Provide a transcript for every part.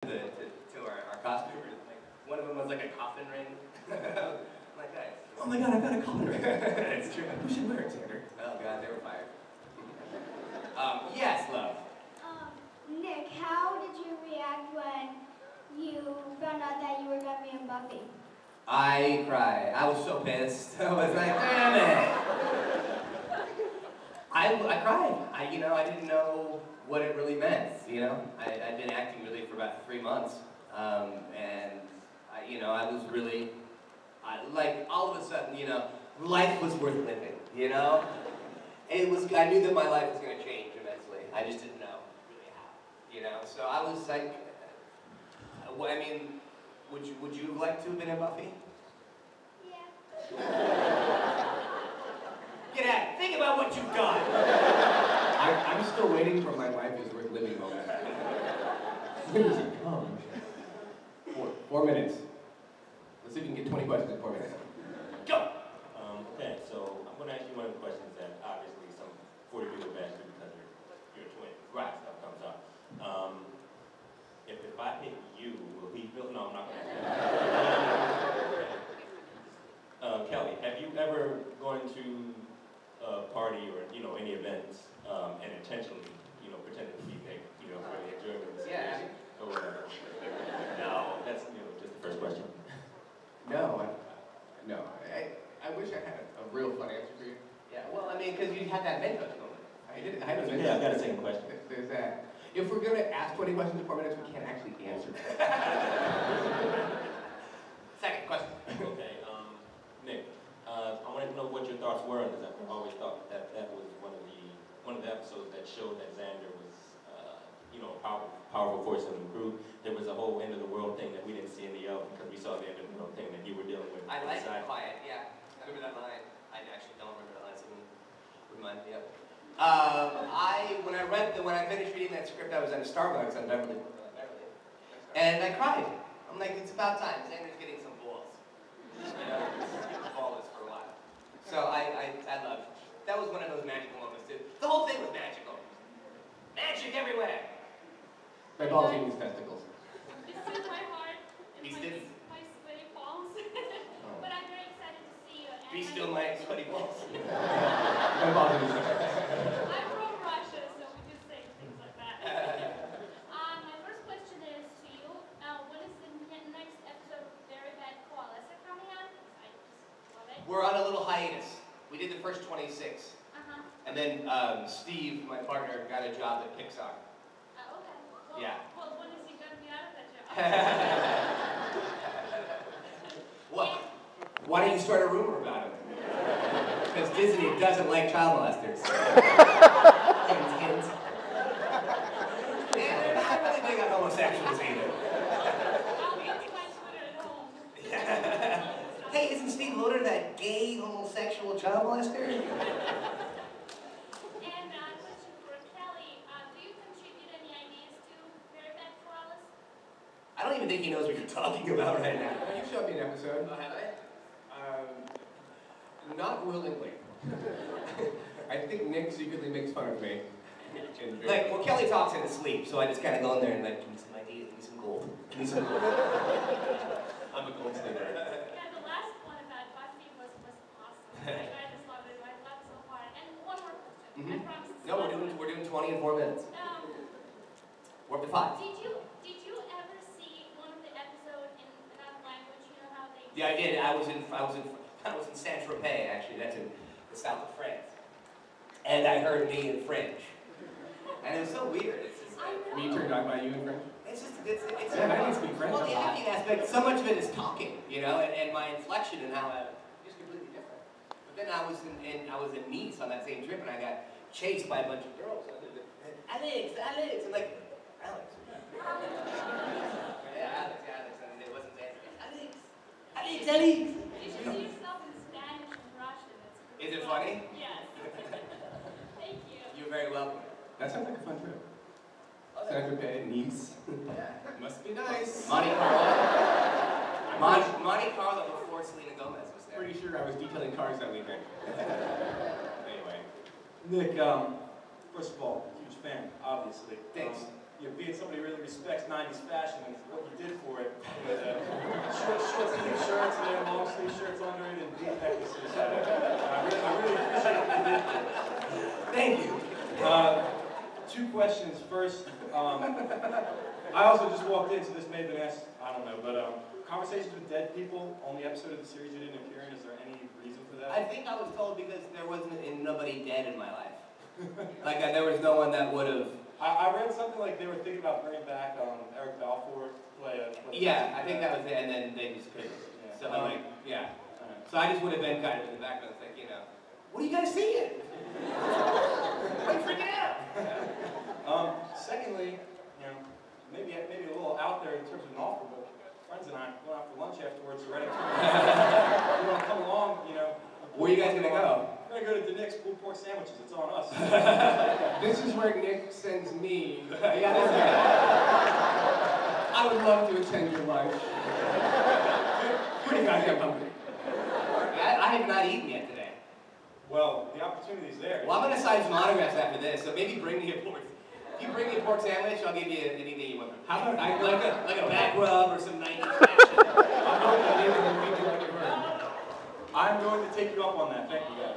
to our costume. Like, one of them was like a coffin ring. I'm like, guys. Oh my God, I've got a coffin ring. It's true. Who should wear it, Xander? Oh God, they were fired. Yes, love. Nick, how did you react when you found out that you were going to be in Buffy? I cried. I was so pissed. I was like, damn it. I cried. I didn't know what it really meant. I'd been acting really for about 3 months, and I was really, like all of a sudden, life was worth living. I knew that my life was going to change immensely. I just didn't know really how. So I was like, would you have liked to have been in Buffy? Yeah. Get at it. Think about what you've got. I'm still waiting for my life is worth living moment. When does it come? 4 minutes. Let's see if we can get 20 questions in 4 minutes. Go! Okay, so I'm going to ask you one of the questions that obviously some 40 people have asked you because you're a twin. Right. Stuff comes up. If I hit you, will he feel? No, I'm not going to ask you. Kelly, have you ever gone to a party or any events and intentionally pretended to be Nick, for the enjoyment of the situation or whatever? No, that's just the first question. No. I wish I had a real fun answer for you. Yeah, well, because you had that makeup moment. Yeah, I got a second question. There's that. If we're going to ask 20 questions in 4 minutes, we can't actually answer. Second question. Okay, Nick, I wanted to know what your thoughts were on this. I've always thought that was one of the episodes that showed that Xander was, a powerful force in the group. There was a whole end of the world thing that we didn't see in the L because we saw the end of the world thing that you were dealing with. I like it quiet, yeah. I remember that line. I actually don't remember that line, so remind me of it. When I finished reading that script, I was at a Starbucks on Beverly, and I cried. I'm like, it's about time. Xander's getting some balls. He's getting balls for a while. So I loved it. That was one of those magical moments too. The whole thing was magical. Magic everywhere. My balls eating his testicles. It stood my heart and Be my still. sweaty palms. But I'm very excited to see you. Be still my sweaty balls. My balls eating his testicles. I'm from Russia, so we just say things like that. My first question is to you. When is the next episode of Very Bad Koalas coming out? I just love it. We're on a little hiatus. We did the first 26. And then Steve, my partner, got a job at Pixar. Okay. Well, Yeah. Well, when is he going to be out of that job? What? Why don't you start a rumor about him? Because Disney doesn't like child molesters. Hint, hint. Yeah, they're not really big on homosexuals either. I'll get to my Twitter at home. Hey, isn't Steve Loader that gay homosexual child molester? And question for Kelly. Do you contribute any ideas to Very Bad Koalas? I don't even think he knows what you're talking about right now. You showed me an episode. Oh, have I? Not willingly. I think Nick secretly makes fun of me. Like, well, Kelly talks in his sleep, so I just kind of go in there and like, give me some ideas, give me some gold. Give me some gold. I'm a gold digger. Yeah, the last one about Buffy was awesome. I just loved it. I laughed so hard. And one more question. I promise. No, we're doing 20 in 4 minutes. We're up to 5. Did you ever see one of the episodes in another language? You know how they? Yeah, I did. I was in Saint-Tropez, actually. That's in the south of France. And I heard me in French. And it was so weird. It's just like, Were you turned on by you in French? it's Yeah, I can speak French well, a the lot. acting aspect, so much of it is talking, and my inflection and how it's completely different. But then I was in Nice on that same trip, and I got chased by a bunch of girls. Alex, I'm like, Alex. Yeah, Alex, and it wasn't Alex. Did you see yourself in Spanish and Russian? Is it funny? Yes. Thank you. You're very welcome. That sounds like a fun trip. Saint-Tropez, Nice. Must be nice. Monte Carlo before Selena Gomez was there. Pretty sure I was detailing cars that weekend. Anyway. Nick, first of all, huge fan, obviously. Thanks. being somebody who really respects 90s fashion and what you did for it with short sleeve shirts and then long sleeve shirts under it and deep necklaces. So, I really appreciate what you did for it. Thank you. 2 questions. First, I also just walked in, so this may have been asked, I don't know, but conversations with dead people, only episode of the series you didn't appear in, is there any reason for that? I think I was told because there wasn't nobody dead in my life. Like there was no one that would have. I read something like they were thinking about bringing back Eric Balfour to play a... Yeah, I think that was it, and then they just couldn't. Yeah. So I'm like, yeah. So I just would have been kind of in the background, like, you know, what are you guys seeing? Why are you freaking out? Secondly, maybe a little out there in terms of an offer, but friends and I went out for lunch afterwards. Right after you want to come along, Where are you guys gonna go? We're gonna go to the Nick's pulled pork sandwiches. It's on us. This is where Nick sends me. Yeah, that's good. I would love to attend your lunch. Pretty goddamn hungry. I have not eaten yet today. Well, the opportunity's there. Well, I'm gonna sign some autographs after this, so maybe bring me a pork. If you bring me a pork sandwich, I'll give you anything you want. How about I Like a back rub or some 90s fashion. I'm going to take you up on that. Thank you, guys.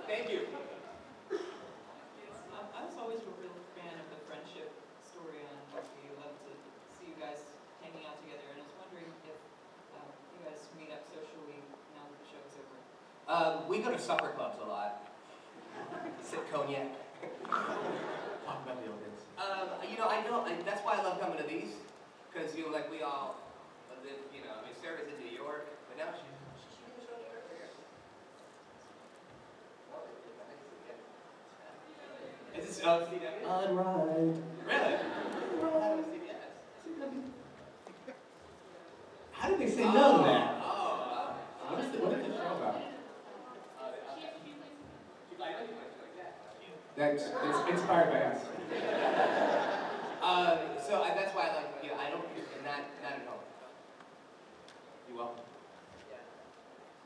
Thank you. I was always a real fan of the friendship story on Buffy. I love to see you guys hanging out together, and I was wondering if you guys meet up socially now that the show's over. We go to supper clubs a lot. Sip cognac. Talk about the old days. That's why I love coming to these, because like we all live, Sarah's in New York, but now she's shooting a show in New York here. Is this CW? I'm right. Really? That was CBS. How did they say no to that? What is the show about? That's it's inspired by us. That's why I like, I don't, not at home. You welcome.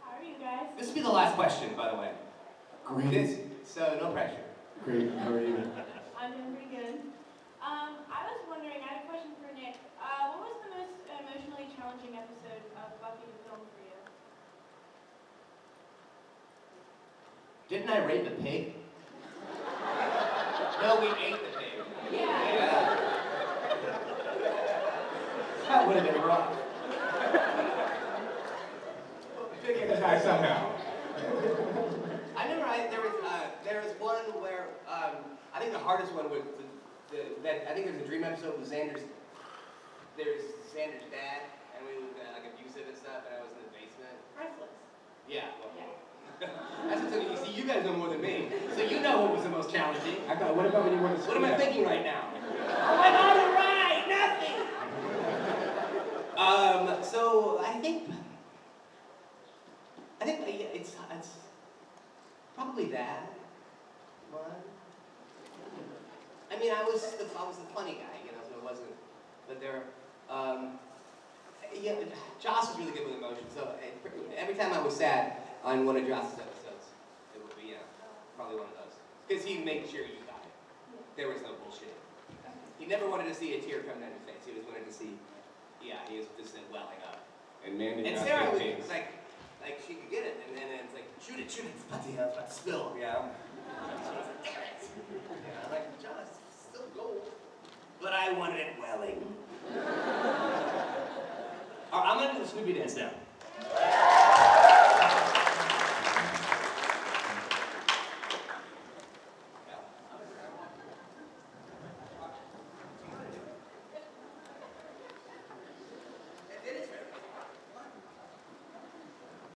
How are you guys? This will be the last question, by the way. Great. So no pressure. Great. How are you? I'm doing pretty good. I was wondering, I had a question for Nick. What was the most emotionally challenging episode of Buffy to film for you? Didn't I rape the pig? No, we ate the pig. Yeah. That would have been rough. Figure this out somehow. I remember there was one where I think the hardest one was I think there's a dream episode with Xander's. There's Xander's dad, and we were like abusive and stuff, and I was in the basement. Priceless. Yeah. That's what you see. You guys know more than me, so you know what was the most challenging. I thought, what about when you want to? What am I thinking right now? Oh my God, all right, nothing. So I think it's probably that one. I mean, I was the funny guy, so it wasn't. But Joss was really good with emotion. So every time I was sad on one of Joss's episodes, it would be probably one of those. Because he made sure you got it. There was no bullshit. He never wanted to see a tear come down your face. He just wanted to see, he was just welling up. And Mandy And got Sarah was things. like she could get it, and then it's like, shoot it, it's about to spill, yeah. She was like, damn it. Yeah, I'm like, Joss, it's still gold. But I wanted it welling. All right, I'm gonna do the Snoopy dance now.